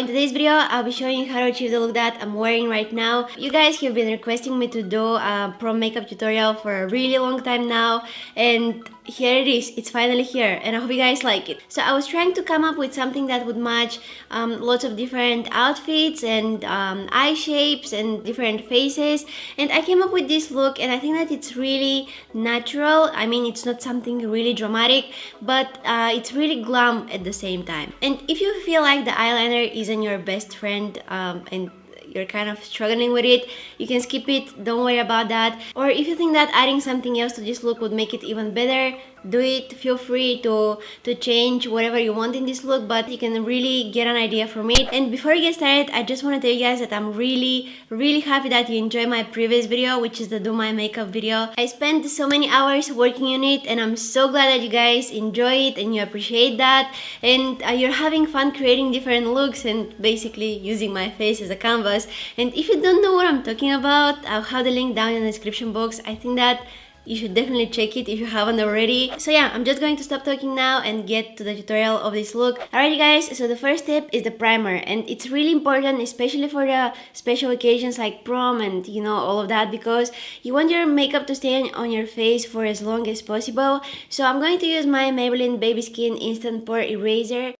in today's video, I'll be showing you how to achieve the look that I'm wearing right now. You guys have been requesting me to do a prom makeup tutorial for a really long time now, and here it is. It's finally here, and I hope you guys like it. So I was trying to come up with something that would match lots of different outfits and eye shapes and different faces, and I came up with this look, and I think that it's really natural. I mean, it's not something really dramatic, but it's really glam at the same time. And if you feel like the eyeliner isn't your best friend and you're kind of struggling with it, you can skip it, don't worry about that. Or if you think that adding something else to this look would make it even better, do it. Feel free to change whatever you want in this look, but you can really get an idea from it. And before we get started, I just want to tell you guys that I'm really happy that you enjoyed my previous video, which is the do my makeup video. I spent so many hours working on it, and I'm so glad that you guys enjoy it and you appreciate that, and you're having fun creating different looks and basically using my face as a canvas. And if you don't know what I'm talking about, I'll have the link down in the description box. I think that you should definitely check it if you haven't already. So yeah, I'm just going to stop talking now and get to the tutorial of this look. Alrighty guys, so the first step is the primer, and it's really important, especially for the special occasions like prom and you know, all of that, because you want your makeup to stay on your face for as long as possible. So I'm going to use my Maybelline Baby Skin Instant Pore Eraser.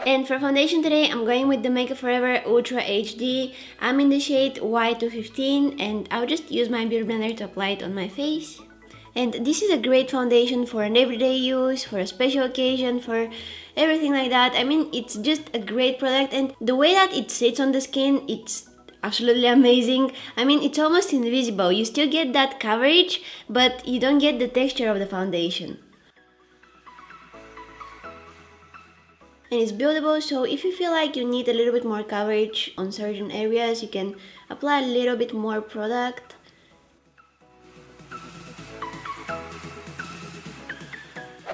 And for foundation today, I'm going with the Makeup Forever Ultra HD. I'm in the shade Y215, and I'll just use my beauty blender to apply it on my face. And this is a great foundation for an everyday use, for a special occasion, for everything like that. I mean, it's just a great product, and the way that it sits on the skin, it's absolutely amazing. I mean, it's almost invisible. You still get that coverage, but you don't get the texture of the foundation. And it's buildable, so if you feel like you need a little bit more coverage on certain areas, you can apply a little bit more product.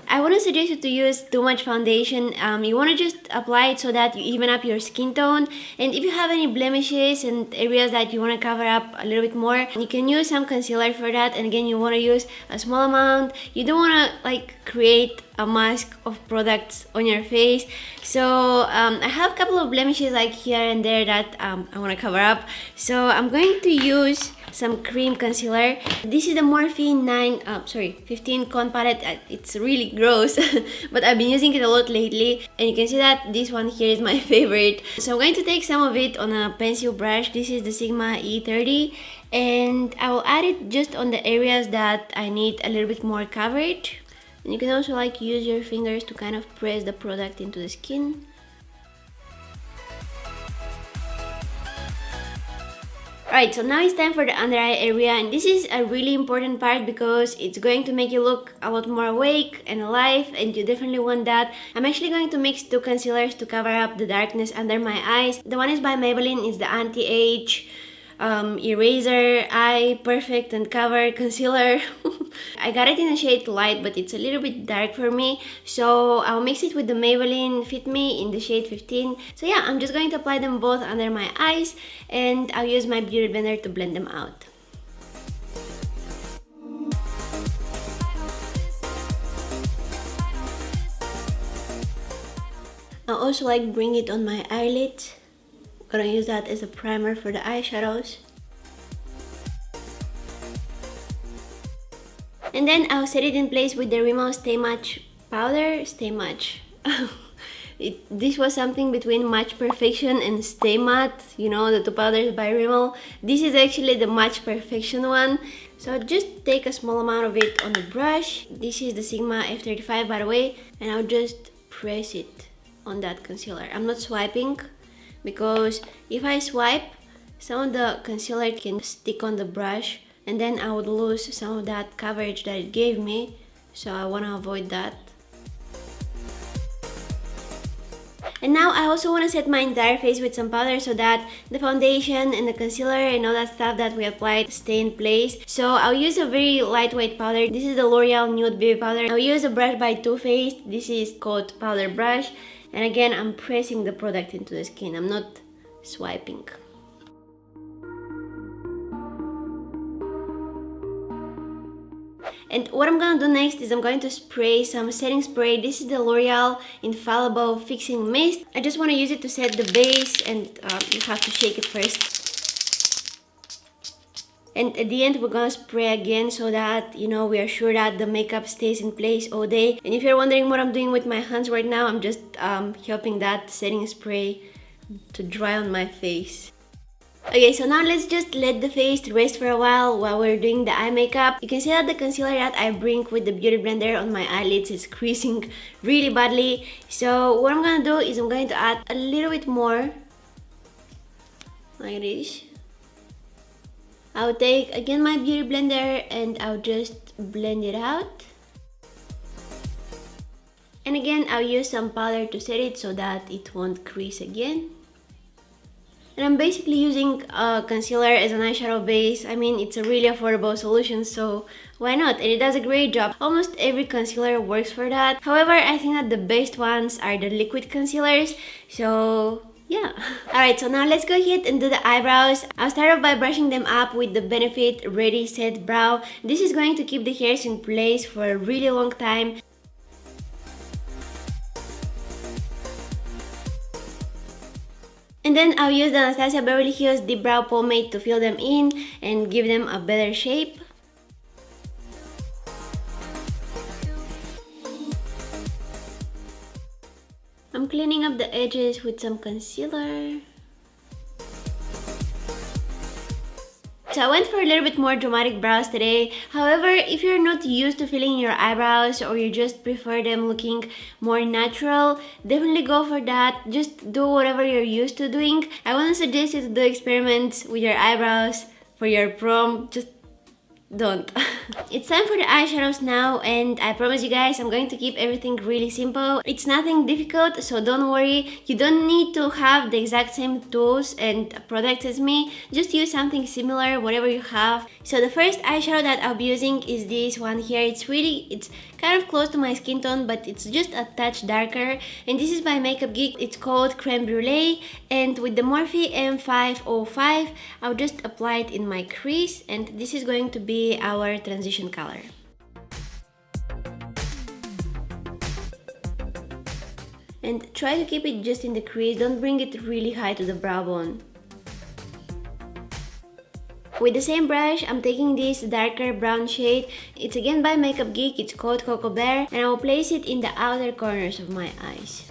I wouldn't suggest you to use too much foundation. You want to just apply it so that you even up your skin tone. And if you have any blemishes and areas that you want to cover up a little bit more, you can use some concealer for that. And again, you want to use a small amount. You don't want to like create a mask of products on your face. So I have a couple of blemishes like here and there that I want to cover up. So I'm going to use some cream concealer. This is the Morphe 15 Con palette. It's really gross, but I've been using it a lot lately, and you can see that this one here is my favorite. So I'm going to take some of it on a pencil brush. This is the Sigma E30, and I will add it just on the areas that I need a little bit more coverage. And you can also like use your fingers to kind of press the product into the skin. Alright, so now it's time for the under eye area, and this is a really important part because it's going to make you look a lot more awake and alive, and you definitely want that. I'm actually going to mix two concealers to cover up the darkness under my eyes. The one is by Maybelline, it's the Anti-Age Eraser Eye Perfect and Cover Concealer. I got it in a shade light, but it's a little bit dark for me, so I'll mix it with the Maybelline Fit Me in the shade 15. So yeah, I'm just going to apply them both under my eyes, and I'll use my beauty blender to blend them out. I'll also like bring it on my eyelids. I'm gonna use that as a primer for the eyeshadows. And then I'll set it in place with the Rimmel Stay Match powder. Stay Match. This was something between Match Perfection and Stay Matte, you know, the two powders by Rimmel. This is actually the Match Perfection one. So I'll just take a small amount of it on the brush. This is the Sigma F35, by the way, and I'll just press it on that concealer. I'm not swiping, because if I swipe, some of the concealer can stick on the brush, and then I would lose some of that coverage that it gave me, so I want to avoid that. And now I also want to set my entire face with some powder so that the foundation and the concealer and all that stuff that we applied stay in place. So I'll use a very lightweight powder. This is the L'Oreal Nude Baby Powder. I'll use a brush by Too Faced. This is called Powder Brush. And again, I'm pressing the product into the skin. I'm not swiping. And what I'm gonna do next is I'm going to spray some setting spray. This is the L'Oreal Infallible Fixing Mist. I just want to use it to set the base, and you have to shake it first. And at the end, we're gonna spray again so that, we are sure that the makeup stays in place all day. And if you're wondering what I'm doing with my hands right now, I'm just helping that setting spray to dry on my face. Okay, so now let's just let the face rest for a while we're doing the eye makeup. You can see that the concealer that I bring with the beauty blender on my eyelids is creasing really badly. So what I'm gonna do is I'm going to add a little bit more, like this. I'll take again my beauty blender and I'll just blend it out. And again, I'll use some powder to set it so that it won't crease again. And I'm basically using concealer as an eyeshadow base. I mean, it's a really affordable solution, so why not? And it does a great job. Almost every concealer works for that. However, I think that the best ones are the liquid concealers, so yeah. Alright, so now let's go ahead and do the eyebrows. I'll start off by brushing them up with the Benefit Ready Set Brow. This is going to keep the hairs in place for a really long time. And then I'll use the Anastasia Beverly Hills Deep Brow Pomade to fill them in and give them a better shape. I'm cleaning up the edges with some concealer. So I went for a little bit more dramatic brows today. However, if you're not used to filling your eyebrows or you just prefer them looking more natural, definitely go for that. Just do whatever you're used to doing. I want to suggest you to do experiments with your eyebrows for your prom. Just don't. It's time for the eyeshadows now, and I promise you guys I'm going to keep everything really simple. It's nothing difficult, so don't worry. You don't need to have the exact same tools and products as me. Just use something similar, whatever you have. So the first eyeshadow that I'll be using is this one here. It's kind of close to my skin tone, but it's just a touch darker, and this is by Makeup Geek. It's called Creme Brulee, and with the Morphe M505 I'll just apply it in my crease, and this is going to be our transition color. And try to keep it just in the crease, don't bring it really high to the brow bone. With the same brush, I'm taking this darker brown shade. It's again by Makeup Geek, it's called Cocoa Bear, and I will place it in the outer corners of my eyes.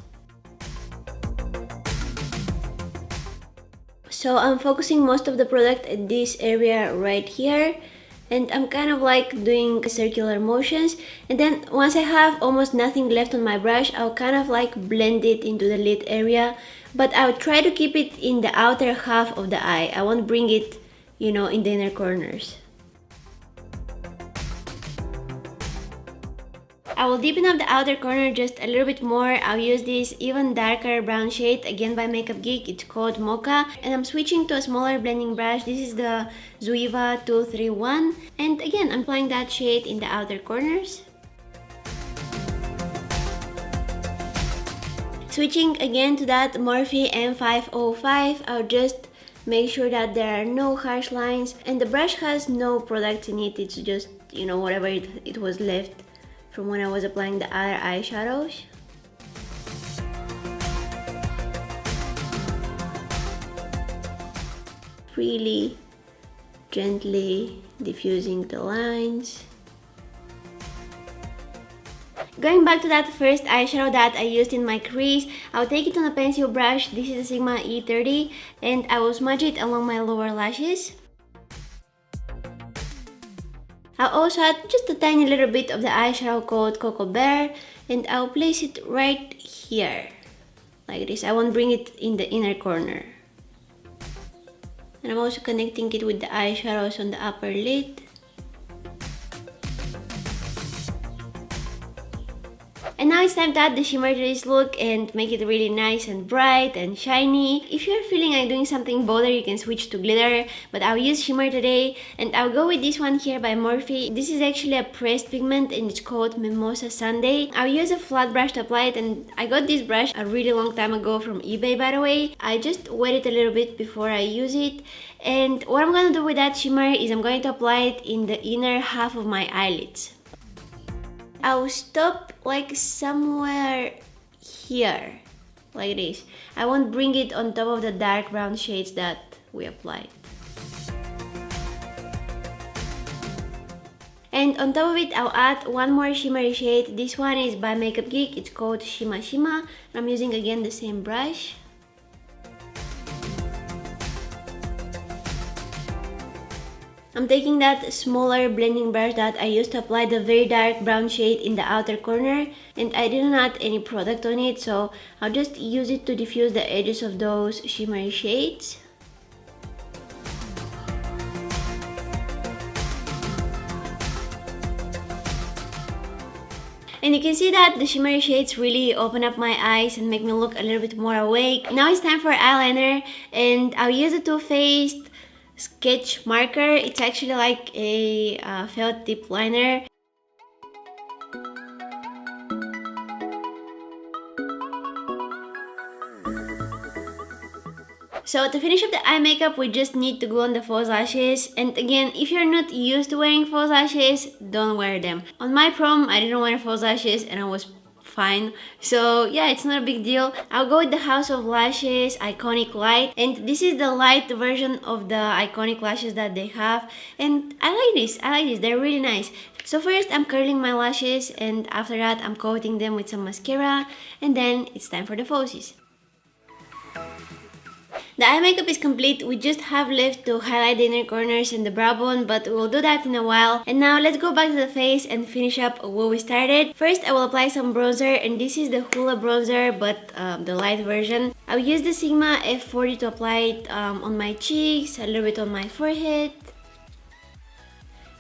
So I'm focusing most of the product at this area right here, and I'm kind of like doing circular motions, and then once I have almost nothing left on my brush, I'll kind of like blend it into the lid area, but I'll try to keep it in the outer half of the eye. I won't bring it, in the inner corners. I will deepen up the outer corner just a little bit more. I'll use this even darker brown shade, again by Makeup Geek, it's called Mocha, and I'm switching to a smaller blending brush. This is the Zoeva 231, and again I'm applying that shade in the outer corners. Switching again to that Morphe M505, I'll just make sure that there are no harsh lines, and the brush has no products in it. It's just, whatever it was left from when I was applying the other eyeshadows. Really gently diffusing the lines. Going back to that first eyeshadow that I used in my crease, I'll take it on a pencil brush. This is a Sigma E30, and I will smudge it along my lower lashes. I'll also add just a tiny little bit of the eyeshadow called Cocoa Bear, and I'll place it right here, like this. I won't bring it in the inner corner. And I'm also connecting it with the eyeshadows on the upper lid. And now it's time to add the shimmer to this look and make it really nice and bright and shiny. If you're feeling like doing something bolder, you can switch to glitter, but I'll use shimmer today, and I'll go with this one here by Morphe. This is actually a pressed pigment and it's called Mimosa Sundae. I'll use a flat brush to apply it, and I got this brush a really long time ago from eBay, by the way. I just wet it a little bit before I use it, and what I'm going to do with that shimmer is I'm going to apply it in the inner half of my eyelids. I'll stop like somewhere here, like this. I won't bring it on top of the dark brown shades that we applied. And on top of it, I'll add one more shimmery shade. This one is by Makeup Geek. It's called Shima Shima. I'm using again the same brush. I'm taking that smaller blending brush that I used to apply the very dark brown shade in the outer corner, and I didn't add any product on it, so I'll just use it to diffuse the edges of those shimmery shades. And you can see that the shimmery shades really open up my eyes and make me look a little bit more awake. Now it's time for eyeliner, and I'll use the Too Faced sketch marker. It's actually like a felt tip liner. So to finish up the eye makeup, we just need to glue on the false lashes. And again, if you're not used to wearing false lashes, don't wear them. On my prom, I didn't wear false lashes and I was fine. So yeah, it's not a big deal. I'll go with the House of Lashes Iconic Light. And this is the light version of the Iconic Lashes that they have. And I like this. They're really nice. So first, I'm curling my lashes. And after that, I'm coating them with some mascara. And then it's time for the falsies. The eye makeup is complete. We just have left to highlight the inner corners and the brow bone, but we'll do that in a while. And now let's go back to the face and finish up where we started. First, I will apply some bronzer, and this is the Hoola bronzer, but the light version. I'll use the Sigma F40 to apply it on my cheeks, a little bit on my forehead.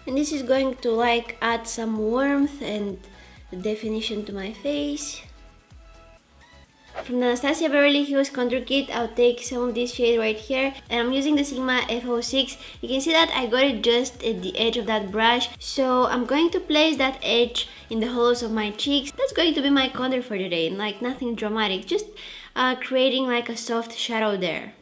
And this is going to like add some warmth and definition to my face. From the Anastasia Beverly Hills Contour Kit, I'll take some of this shade right here, and I'm using the Sigma F06. You can see that I got it just at the edge of that brush, so I'm going to place that edge in the hollows of my cheeks. That's going to be my contour for today, and like nothing dramatic, just creating like a soft shadow there.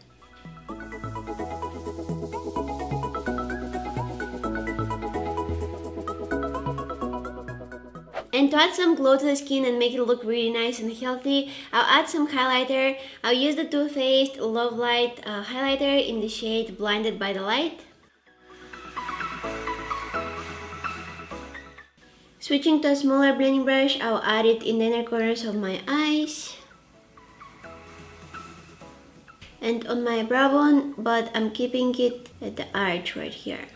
And to add some glow to the skin and make it look really nice and healthy, I'll add some highlighter. I'll use the Too Faced Love Light highlighter in the shade Blinded by the Light. Switching to a smaller blending brush, I'll add it in the inner corners of my eyes and on my brow bone, but I'm keeping it at the arch right here.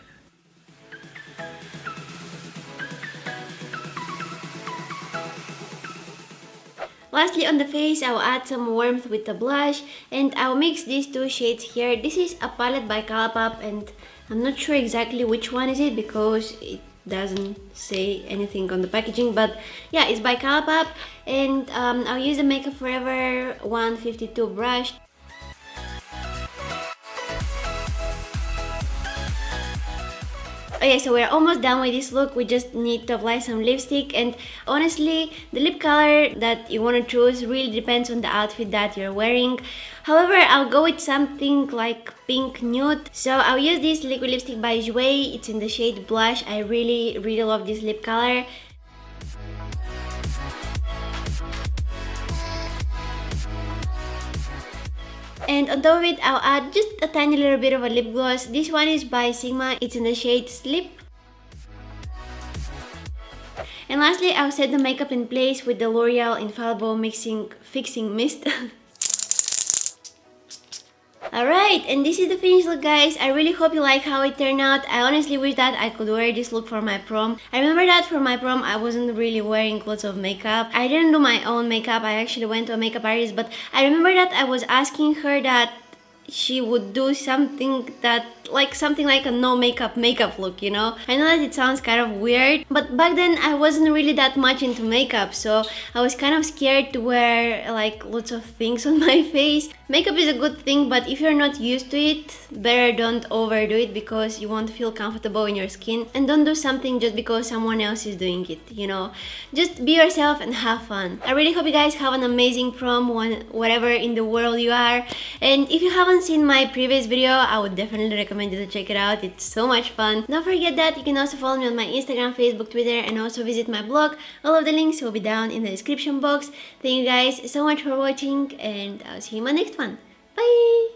Lastly, on the face, I'll add some warmth with the blush, and I'll mix these two shades here. This is a palette by Colourpop, and I'm not sure exactly which one is it because it doesn't say anything on the packaging, but yeah, it's by Colourpop. And I'll use the Makeup Forever 152 brush. Okay, so we're almost done with this look. We just need to apply some lipstick, and honestly, the lip color that you want to choose really depends on the outfit that you're wearing. However, I'll go with something like pink nude. So I'll use this liquid lipstick by Jouer. It's in the shade Blush. I really love this lip color. And on top of it, I'll add just a tiny little bit of a lip gloss. This one is by Sigma. It's in the shade Slip. And lastly, I'll set the makeup in place with the L'Oreal Infallible Fixing Mist. Alright, and this is the finished look, guys. I really hope you like how it turned out. I honestly wish that I could wear this look for my prom. I remember that for my prom, I wasn't really wearing lots of makeup. I didn't do my own makeup. I actually went to a makeup artist, but I remember that I was asking her that she would do something like a no makeup look, you know. I know that it sounds kind of weird, but back then I wasn't really that much into makeup, so I was kind of scared to wear like lots of things on my face. Makeup is a good thing, but if you're not used to it, better don't overdo it because you won't feel comfortable in your skin. And don't do something just because someone else is doing it, you know. Just be yourself and have fun. I really hope you guys have an amazing prom, whatever in the world you are. And if you haven't haven't seen my previous video, I would definitely recommend you to check it out. It's so much fun. Don't forget that you can also follow me on my Instagram, Facebook, Twitter, and also visit my blog. All of the links will be down in the description box. Thank you guys so much for watching, and I'll see you in my next one. Bye!